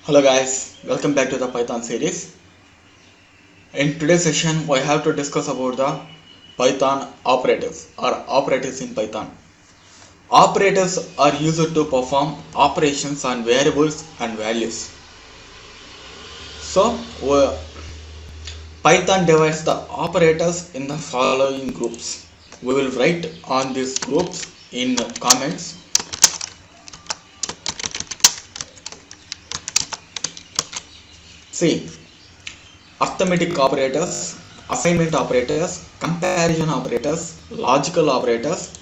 Hello guys, welcome back to the Python series. In today's session, we have to discuss about the Python operators or operators in Python. Operators are used to perform operations on variables and values. So, Python divides the operators in the following groups. We will write on these groups in comments. See, arithmetic operators, assignment operators, comparison operators, logical operators,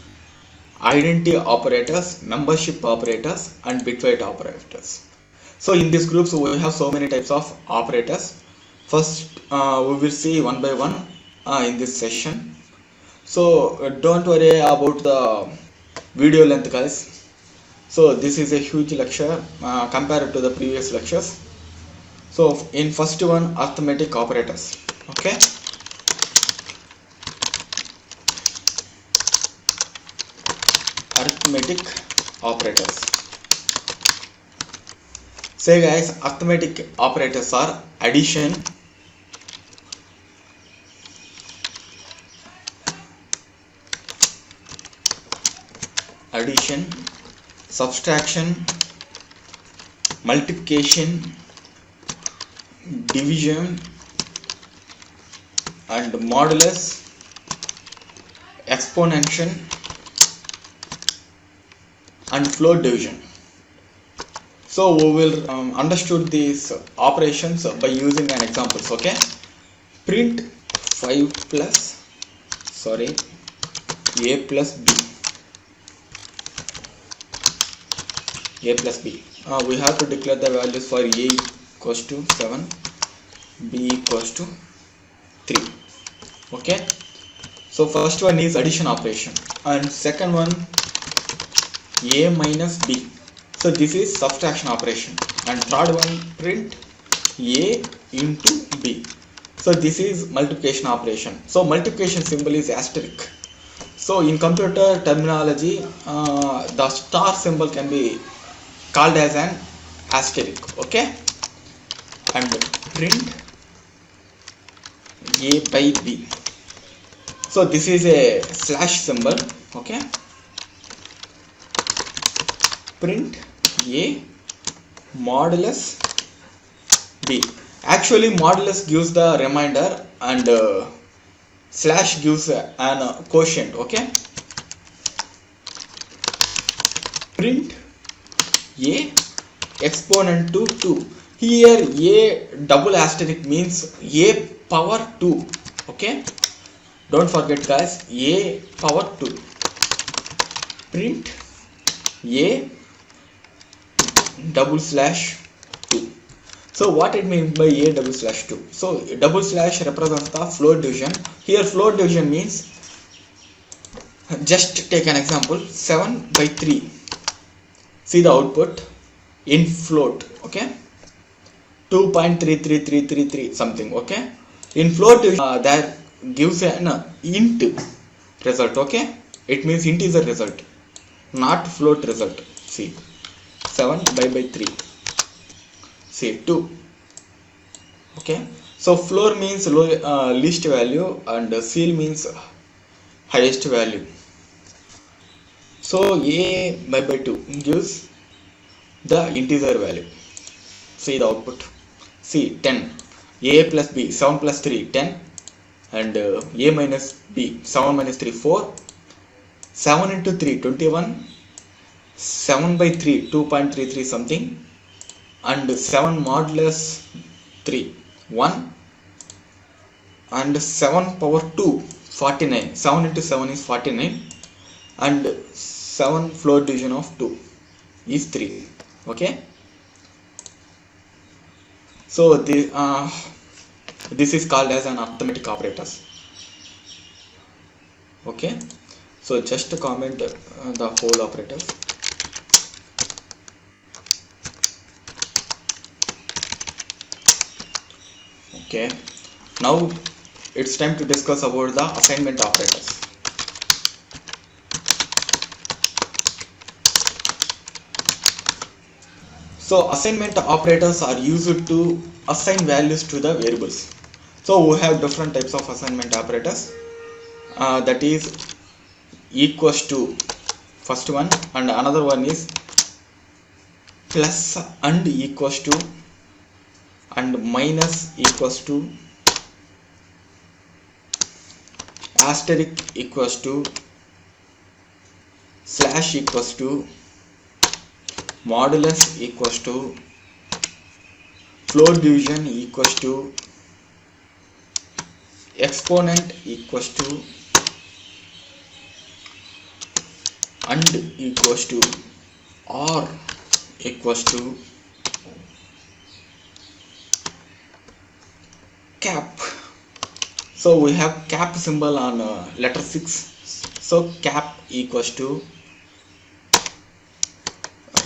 identity operators, membership operators, and bitweight operators. So in these groups we have so many types of operators. First we will see one by one in this session. So don't worry about the video length guys. So this is a huge lecture compared to the previous lectures. So in first one, arithmetic operators. Okay, arithmetic operators. Say guys, arithmetic operators are addition, subtraction, multiplication, division, and modulus, exponential, and float division. So we will understood these operations by using an examples. Okay, print 5 plus a plus b. We have to declare the values for a equals to 7, b equals to 3. Okay, so first one is addition operation and second one a minus b. So this is subtraction operation, and third one print a into b. So this is multiplication operation. So multiplication symbol is asterisk. So in computer terminology, the star symbol can be called as an asterisk. Okay, and print a by b. So this is a slash symbol. Okay, print a modulus b. Actually modulus gives the remainder and slash gives an quotient. Okay, print a exponent to 2. Here a double asterisk means a power 2. Okay, don't forget guys, a power 2. Print a double slash 2. So what it means by a double slash 2? So double slash represents the float division. Here float division means, just take an example, 7 by 3. See the output in float. Okay, 2.33333 something. Okay, in float division that gives an int result. Okay, it means int is a result, not float result. See, 7 by 3. See 2. Okay, so floor means least value and ceil means highest value. So a by 2 gives the integer value. See the output. See 10. A plus b, 7 plus 3 10, and a minus b, 7 minus 3 4. 7 into 3 21. 7 by 3 2.33 something, and 7 modulus 3 1, and 7 power 2 49. 7 into 7 is 49, and 7 float division of 2 is 3. Okay, so this is called as an arithmetic operators. Okay, so just comment the whole operators. Okay, now it's time to discuss about the assignment operators. So So assignment operators are used to assign values to the variables. So we have different types of assignment operators, that is equals to first one, and another one is plus and equals to, and minus equals to, asterisk equals to, slash equals to, modulus equals to, floor division equals to, exponent equals to, and equals to, or equals to, cap. So we have cap symbol on letter 6. So cap equals to,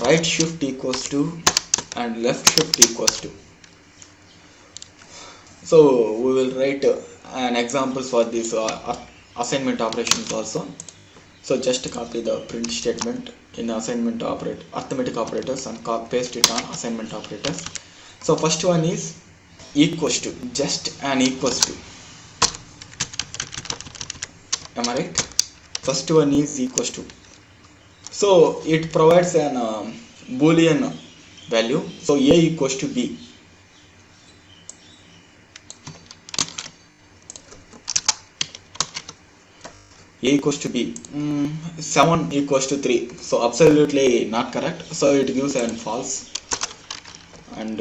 right shift equals to, and left shift equals to. So we will write an example for this assignment operations also. So just copy the print statement in assignment arithmetic operators and paste it on assignment operators. So first one is equals to, just an equals to. Am I right? First one is equals to. So it provides an boolean value. So a equals to b. A equals to b. 7 equals to 3. So absolutely not correct. So it gives an false. And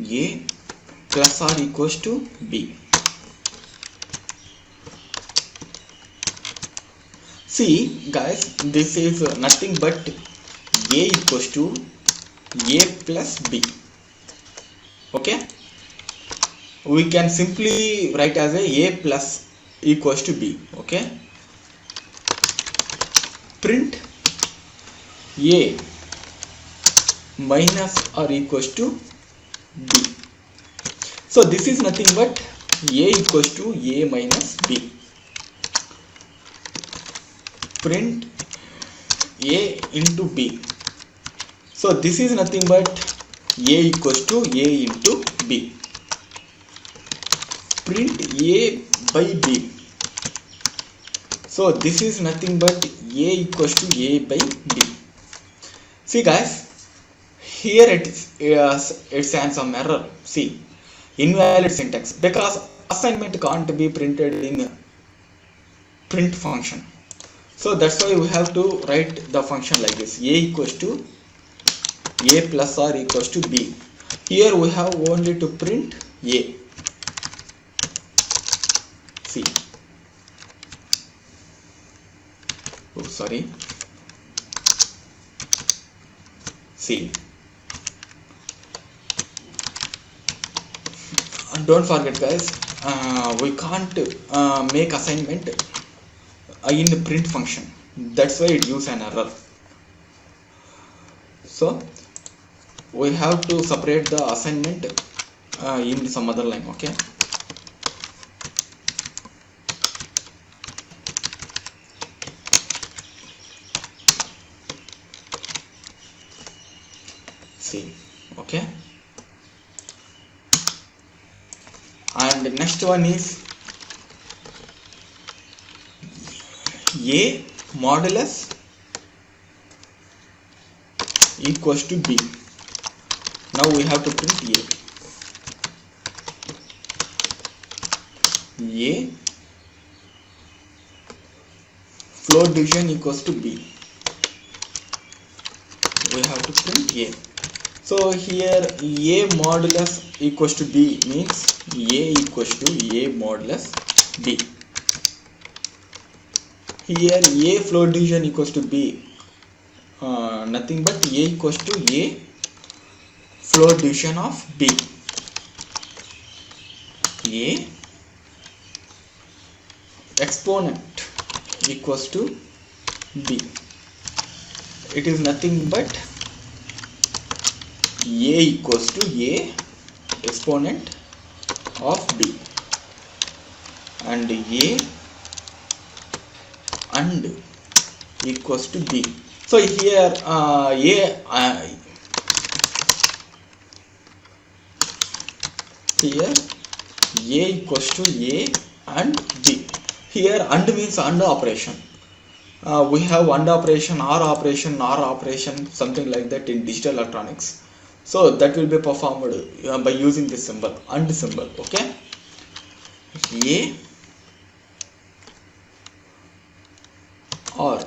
a plus or equals to b. See guys, this is nothing but a equals to a plus b. Okay, we can simply write as a plus equals to b. Okay, print a minus or equals to b. So this is nothing but a equals to a minus b. Print a into b. So this is nothing but a equals to a into b. Print a by b. So this is nothing but a equals to a by b. See guys, here it's some error. See, invalid syntax, because assignment can't be printed in print function. So that's why we have to write the function like this: a equals to a plus or equals to b. Here we have only to print a. See, oh sorry, see, and don't forget guys, we can't make assignment in the print function. That's why it gives an error. So we have to separate the assignment in some other line. Okay, see, okay, and the next one is a modulus equals to b. Now we have to print a floor division equals to b. We have to print a. So here a modulus equals to b means a equals to a modulus b. Here a floor division equals to b, nothing but a equals to a floor division of b. A exponent equals to b. It is nothing but a equals to a exponent of b. and A and equals to B. So here here A equals to A and B. Here and means and operation. We have AND operation, OR operation, NOR operation, something like that in digital electronics. So that will be performed by using this symbol, AND symbol. Okay, A or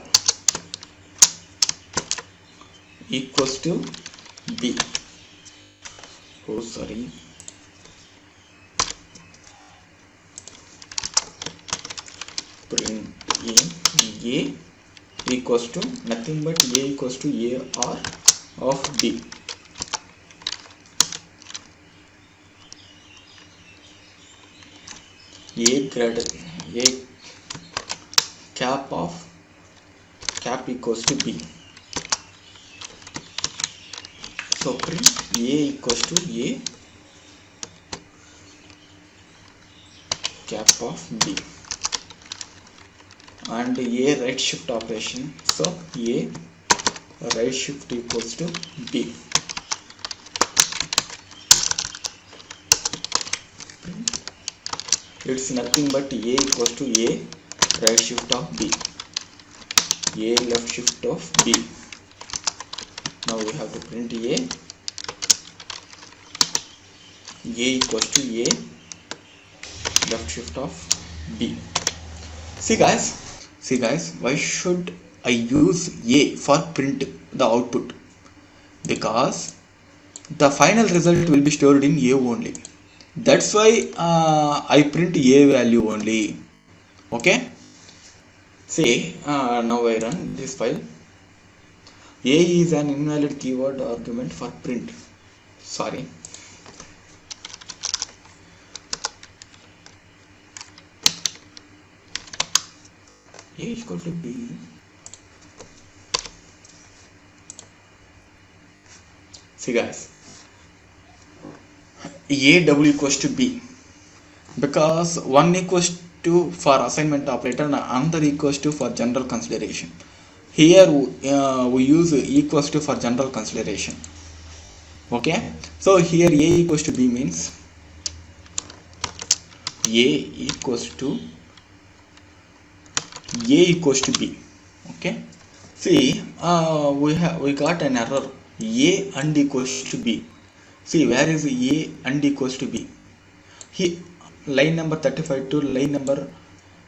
equals to B. Oh, sorry. Print A equals to nothing but A equals to A or of B. A greater A cap equals to B. So print A equals to A cap of B and A right shift operation. So A right shift equals to B. It's nothing but A equals to A right shift of B, A left shift of B. Now we have to print A equals to A left shift of B. See guys, why should I use A for print the output? Because the final result will be stored in A only. That's why I print A value only. Okay. See, now I run this file. A is an invalid keyword argument for print. Sorry. A is equal to B. See guys, A double equals to B because one equals to for assignment operator and another equals to for general consideration. Here we use equals to for general consideration. Okay, so here A equals to B means A equals to B. Okay, see we got an error, A and equals to B. See, where is A and equals to B? Here line number 35 to line number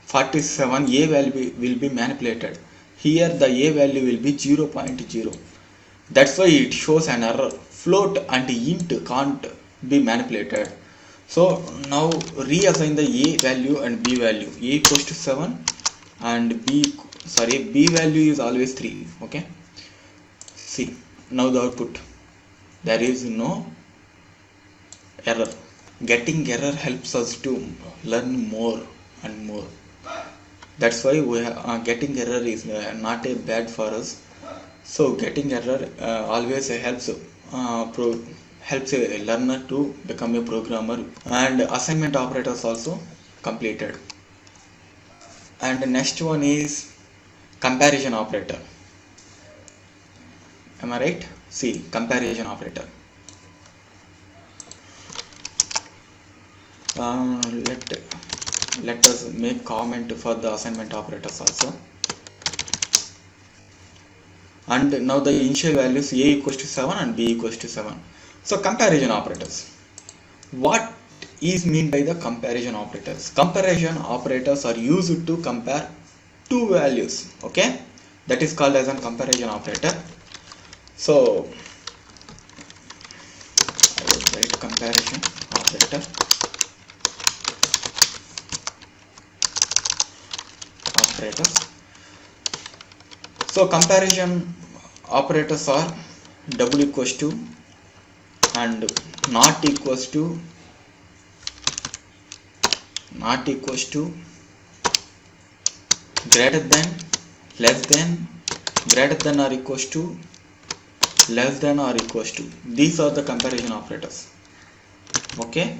47 A value will be manipulated. Here the A value will be 0.0. That's why it shows an error. Float and int can't be manipulated. So now reassign the A value and B value. A equals to 7 and B value is always 3. Okay. See, now the output. There is no error. Getting error helps us to learn more and more. That's why we getting error is not a bad for us. So getting error always helps helps a learner to become a programmer. And assignment operators also completed. And the next one is comparison operator. Am I right? See, comparison operator. Let us make comment for the assignment operators also. And now the initial values A equals to 7 and B equals to 7. So comparison operators. What is mean by the comparison operators? Comparison operators are used to compare two values. Okay, that is called as a comparison operator. So I will write comparison operator. So comparison operators are double equals to and not equals to, greater than, less than, greater than or equals to, less than or equals to. These are the comparison operators. Okay.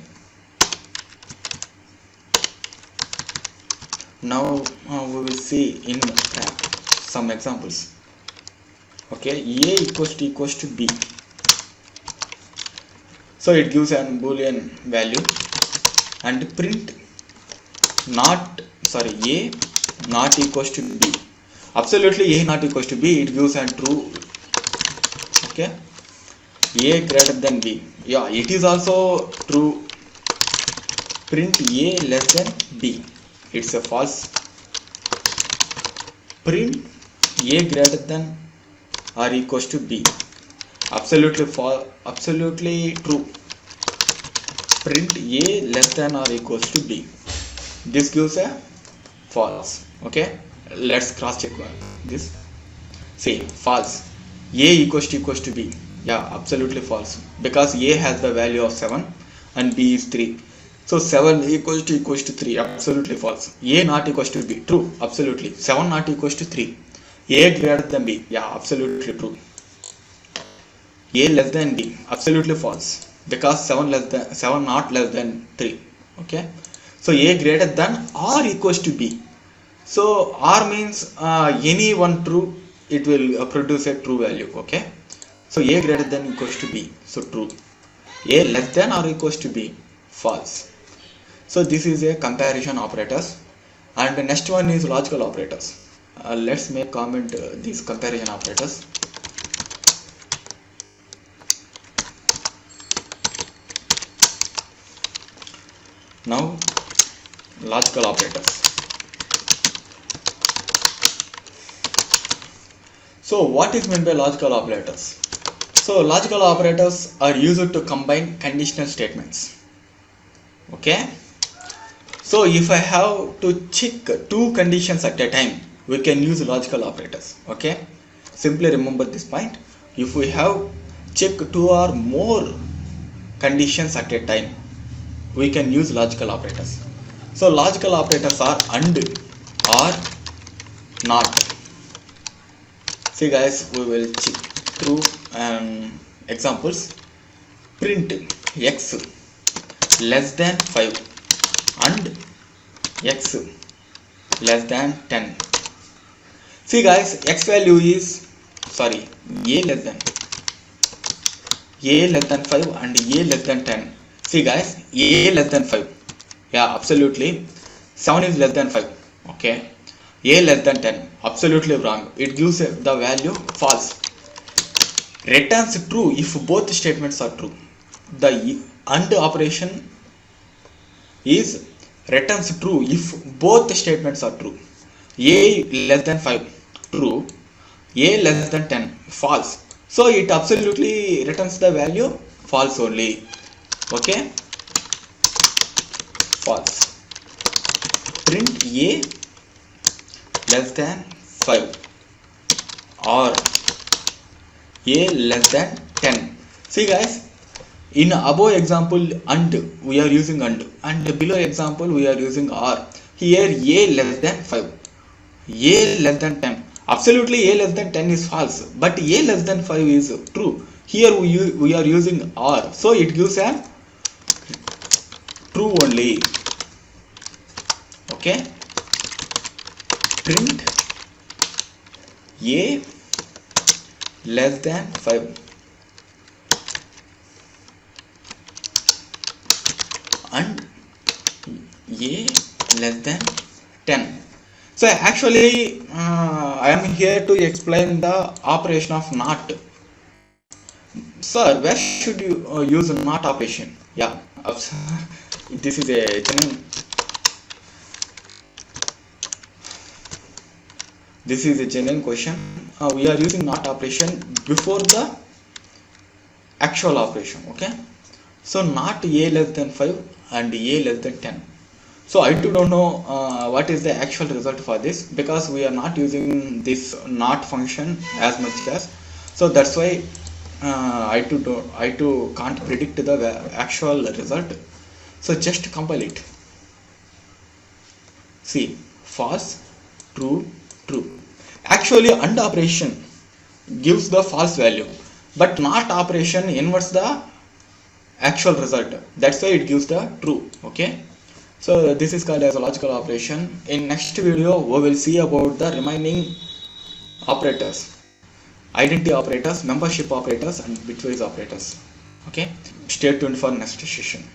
Now we will see in some examples. Okay, A equals to B. So it gives an boolean value and print A not equals to B. Absolutely A not equals to B, it gives an true. Okay, A greater than B, yeah, it is also true. Print A less than B, it's a false. Print A greater than or equals to B, absolutely false, absolutely true. Print A less than or equals to B, this gives a false. Okay, let's cross check this. See, false. A equals to B, yeah, absolutely false, because A has the value of 7 and B is 3. So 7 equals to 3, absolutely false. A not equals to B, true, absolutely. 7 not equals to 3. A greater than B, yeah, absolutely true. A less than B, absolutely false, because 7 not less than 3. Okay, so A greater than or equals to B. So R means any one true, it will produce a true value. Okay, so A greater than equals to B, so true. A less than or equals to B, false. So this is a comparison operators, and the next one is logical operators. Let's make comment these comparison operators. Now logical operators. So what is meant by logical operators? So logical operators are used to combine conditional statements. Okay, so if I have to check two conditions at a time, we can use logical operators. Okay, simply remember this point. If we have check two or more conditions at a time, we can use logical operators. So logical operators are and, or, not. See guys, we will check through examples. Print x less than 5 and x less than 10. See guys, x value is a less than 5 and a less than 10. See guys, a less than 5, yeah, absolutely. 7 is less than 5. Okay, a less than 10, absolutely wrong, it gives the value false. Returns true if both statements are true. The and operation is returns true if both statements are true. A less than 5, true. A less than 10, false. So it absolutely returns the value false only. Okay, false. Print A less than 5 or A less than 10. See guys, in above example and we are using and below example we are using or. Here A less than 5, A less than 10, absolutely A less than 10 is false, but A less than 5 is true. Here we are using or, so it gives a true only. Okay, print A less than 5 and A less than 10. So actually I am here to explain the operation of not. Sir, where should you use not operation? Yeah, this is a genuine. This is a genuine question. We are using not operation before the actual operation. Okay, so not A less than 5 and A less than 10. So I do not know what is the actual result for this, because we are not using this not function as much as. So that's why I too can't predict the actual result. So just compile it. See, false, true, true. Actually and operation gives the false value, but not operation inverts the actual result. That's why it gives the true. Okay, So this is called as a logical operation. In next video we will see about the remaining operators, identity operators, membership operators and bitwise operators. Okay, stay tuned for next session.